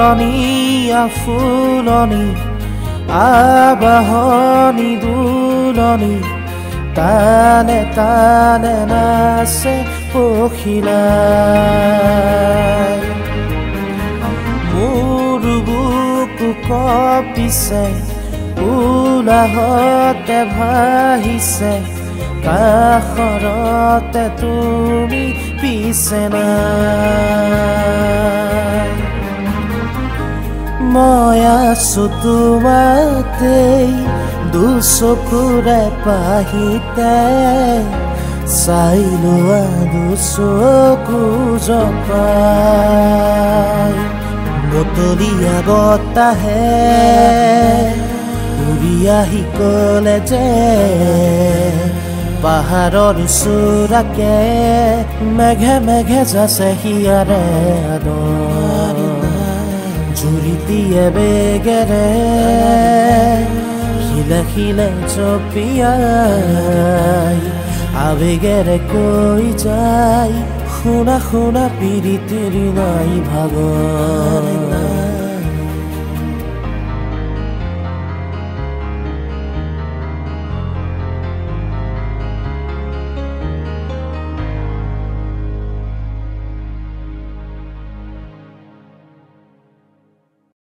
ফুলনিয়া ফুলনি আবাহনী দুলনি তানে তানে নাচে পখিলাই মোৰ বুকু কঁপিছে উলাহতে ভাহিছে কাষৰতে তুমি পিছে নাই মই আছো তোমাতেই দুচকুৰে পাহিতে চাই লোৱা দুচকু জপাই বতলীয়া বতাহে উৰি আহি কলে যে পাহাৰৰ চূড়াকে মেঘে মেঘে যাছে হিয়াৰে আদৰ জুৰিটিয়ে বেগেৰে শিলে শিলে জপিয়াই আবেগেৰে কৈ যায় শুনা শুনা পিৰিতিৰ নাই ভাগৰ